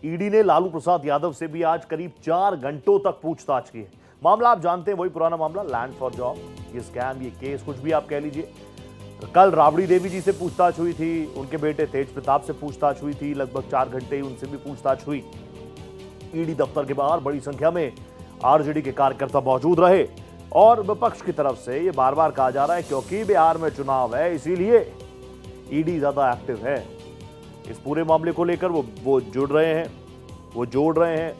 ED ने लालू प्रसाद यादव से भी आज करीब 4 घंटों तक पूछताछ की है। मामला आप जानते हैं, वही पुराना मामला, लैंड फॉर जॉब, ये स्कैम, ये केस, कुछ भी आप कह लीजिए। कल राबड़ी देवी जी से पूछताछ हुई थी, उनके बेटे तेज प्रताप से पूछताछ हुई थी, लगभग 4 घंटे उनसे भी पूछताछ हुई। ईडी दफ्तर के बाहर बड़ी संख्या में आरजेडी के कार्यकर्ता मौजूद रहे और विपक्ष की तरफ से ये बार बार कहा जा रहा है क्योंकि बिहार में चुनाव है इसीलिए ईडी ज्यादा एक्टिव है। इस पूरे मामले को लेकर वो जोड़ रहे हैं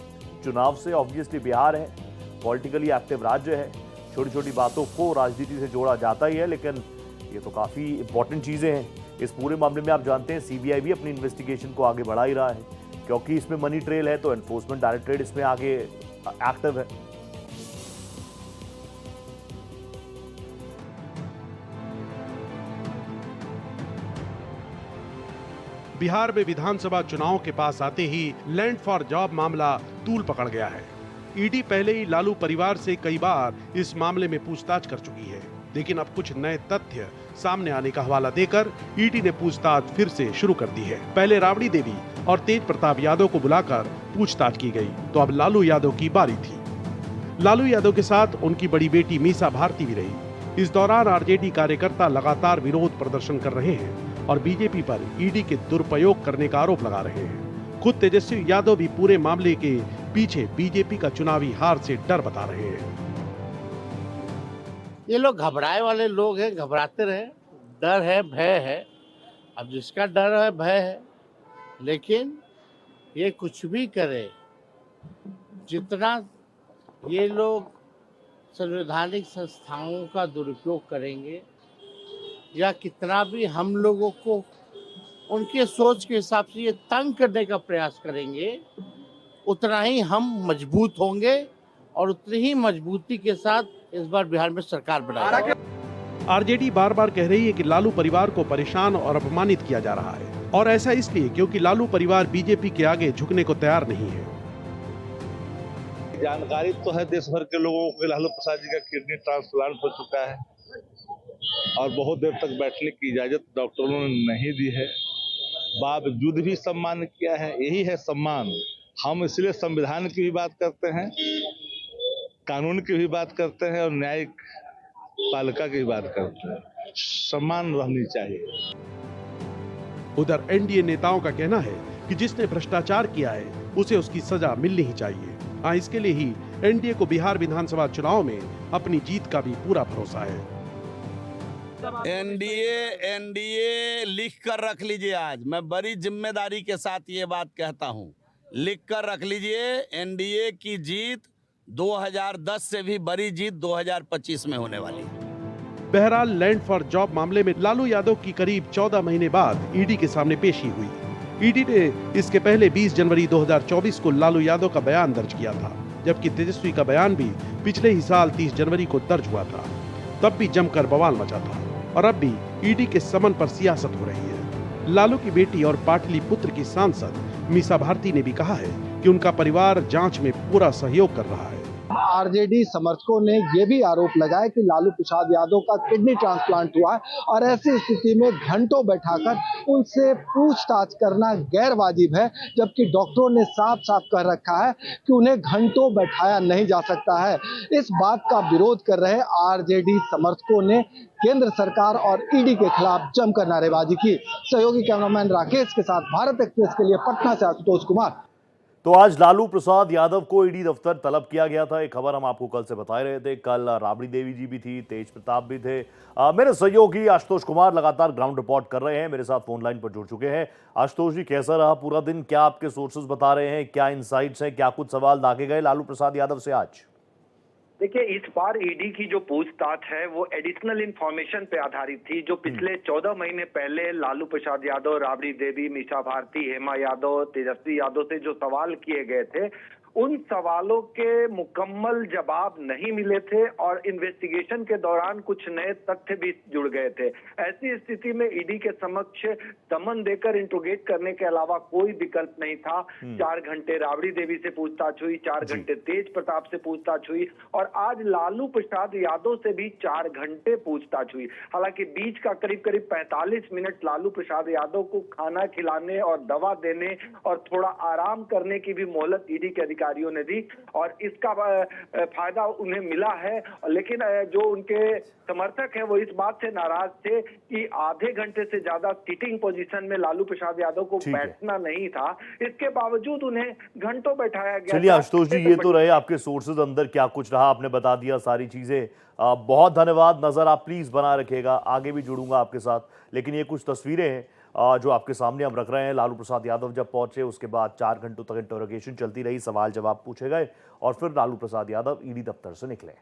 चुनाव से। ऑब्वियसली बिहार है, पॉलिटिकली एक्टिव राज्य है, छोटी छोटी बातों को राजनीति से जोड़ा जाता ही है, लेकिन ये तो काफी इंपॉर्टेंट चीजें हैं। इस पूरे मामले में आप जानते हैं सीबीआई भी अपनी इन्वेस्टिगेशन को आगे बढ़ा ही रहा है क्योंकि इसमें मनी ट्रेल है, तो एनफोर्समेंट डायरेक्टरेट इसमें आगे एक्टिव है। बिहार में विधानसभा चुनाव के पास आते ही लैंड फॉर जॉब मामला तूल पकड़ गया है। ईडी पहले ही लालू परिवार से कई बार इस मामले में पूछताछ कर चुकी है, लेकिन अब कुछ नए तथ्य सामने आने का हवाला देकर ईडी ने पूछताछ फिर से शुरू कर दी है। पहले राबड़ी देवी और तेज प्रताप यादव को बुलाकर पूछताछ की गई, तो अब लालू यादव की बारी थी। लालू यादव के साथ उनकी बड़ी बेटी मीसा भारती भी रही। इस दौरान आरजेडी कार्यकर्ता लगातार विरोध प्रदर्शन कर रहे हैं और बीजेपी पर ईडी के दुरुपयोग करने का आरोप लगा रहे हैं। खुद तेजस्वी यादव भी पूरे मामले के पीछे बीजेपी का चुनावी हार से डर बता रहे हैं। ये लोग घबराए वाले लोग हैं, घबराते रहे। डर है, भय है। अब जिसका डर है, भय है, लेकिन ये कुछ भी करे, जितना ये लोग संवैधानिक संस्थाओं का दुरुपयोग करेंगे या कितना भी हम लोगों को उनके सोच के हिसाब से ये तंग करने का प्रयास करेंगे, उतना ही हम मजबूत होंगे और उतनी ही मजबूती के साथ इस बार बिहार में सरकार बनाएंगे। आरजेडी बार बार कह रही है कि लालू परिवार को परेशान और अपमानित किया जा रहा है, और ऐसा इसलिए क्योंकि लालू परिवार बीजेपी के आगे झुकने को तैयार नहीं है। जानकारी तो है देश भर के लोगों को, लालू प्रसाद जी का किडनी ट्रांसप्लांट हो चुका है और बहुत देर तक बैठने की इजाजत डॉक्टरों ने नहीं दी है, बावजूद भी सम्मान किया है। यही है सम्मान। हम इसलिए संविधान की भी बात करते हैं, कानून की भी बात करते हैं और न्यायिक पालिका की भी बात करते हैं। सम्मान रहनी चाहिए। उधर एनडीए नेताओं का कहना है कि जिसने भ्रष्टाचार किया है उसे उसकी सजा मिलनी ही चाहिए। इसके लिए ही एनडीए को बिहार विधानसभा चुनाव में अपनी जीत का भी पूरा भरोसा है। एनडीए लिख कर रख लीजिए। आज मैं बड़ी जिम्मेदारी के साथ ये बात कहता हूं, लिख कर रख लीजिए, एनडीए की जीत 2010 से भी बड़ी जीत 2025 में होने वाली है। बहरहाल लैंड फॉर जॉब मामले में लालू यादव की करीब 14 महीने बाद ईडी के सामने पेशी हुई। ईडी ने इसके पहले 20 जनवरी 2024 को लालू यादव का बयान दर्ज किया था, जबकि तेजस्वी का बयान भी पिछले ही साल 30 जनवरी को दर्ज हुआ था। तब भी जमकर बवाल मचा था और अब भी ईडी के समन पर सियासत हो रही है। लालू की बेटी और पाटलिपुत्र की सांसद मीसा भारती ने भी कहा है कि उनका परिवार जांच में पूरा सहयोग कर रहा है। आरजेडी समर्थकों ने ये भी आरोप लगाया कि लालू प्रसाद यादव का किडनी ट्रांसप्लांट हुआ है और ऐसी स्थिति में घंटों बैठाकर उनसे पूछताछ करना गैर वाजिब है, जबकि डॉक्टरों ने साफ साफ कह रखा है कि उन्हें घंटों बैठाया नहीं जा सकता है। इस बात का विरोध कर रहे आरजेडी समर्थकों ने केंद्र सरकार और ईडी के खिलाफ जमकर नारेबाजी की। सहयोगी कैमरामैन राकेश के साथ भारत एक्सप्रेस के लिए पटना से आशुतोष कुमार। तो आज लालू प्रसाद यादव को ईडी दफ्तर तलब किया गया था। एक खबर हम आपको कल से बता रहे थे। कल राबड़ी देवी जी भी थी, तेज प्रताप भी थे। मेरे सहयोगी आशुतोष कुमार लगातार ग्राउंड रिपोर्ट कर रहे हैं, मेरे साथ फोन लाइन पर जुड़ चुके हैं। आशुतोष जी, कैसा रहा पूरा दिन? क्या आपके सोर्सेज बता रहे हैं? क्या इनसाइट्स हैं? क्या कुछ सवाल दागे गए लालू प्रसाद यादव से आज? देखिए, इस बार ईडी की जो पूछताछ है वो एडिशनल इंफॉर्मेशन पे आधारित थी, जो पिछले 14 महीने पहले लालू प्रसाद यादव, राबड़ी देवी, मीसा भारती, हेमा यादव, तेजस्वी यादव से जो सवाल किए गए थे, उन सवालों के मुकम्मल जवाब नहीं मिले थे और इन्वेस्टिगेशन के दौरान कुछ नए तथ्य भी जुड़ गए थे। ऐसी स्थिति में ईडी के समक्ष समन देकर इंट्रोगेट करने के अलावा कोई विकल्प नहीं था। 4 घंटे राबड़ी देवी से पूछताछ हुई, 4 घंटे तेज प्रताप से पूछताछ हुई और और आज लालू प्रसाद यादव से भी 4 घंटे पूछताछ हुई। हालांकि बीच का करीब करीब 45 मिनट लालू प्रसाद यादव को खाना खिलाने और दवा देने और थोड़ा आराम करने की भी मोहलत ईडी के अधिकारियों ने दी और इसका फायदा उन्हें मिला है। लेकिन जो उनके समर्थक हैं वो इस बात से नाराज थे कि आधे घंटे से ज्यादा सिटिंग पोजीशन में लालू प्रसाद यादव को ठीक है। बैठना नहीं था, इसके बावजूद उन्हें घंटों बैठाया गया। चलिए आशुतोष जी, ये तो रहे आपके सोर्सेज, अंदर क्या कुछ रहा आपने बता दिया सारी चीजें। बहुत धन्यवाद। नजर आप प्लीज बना रखिएगा, आगे भी जुड़ूंगा आपके साथ। लेकिन ये कुछ तस्वीरें हैं जो आपके सामने हम रख रहे हैं। लालू प्रसाद यादव जब पहुंचे उसके बाद 4 घंटों तक इंटरोगेशन चलती रही, सवाल जवाब पूछे गए और फिर लालू प्रसाद यादव ईडी दफ्तर से निकले।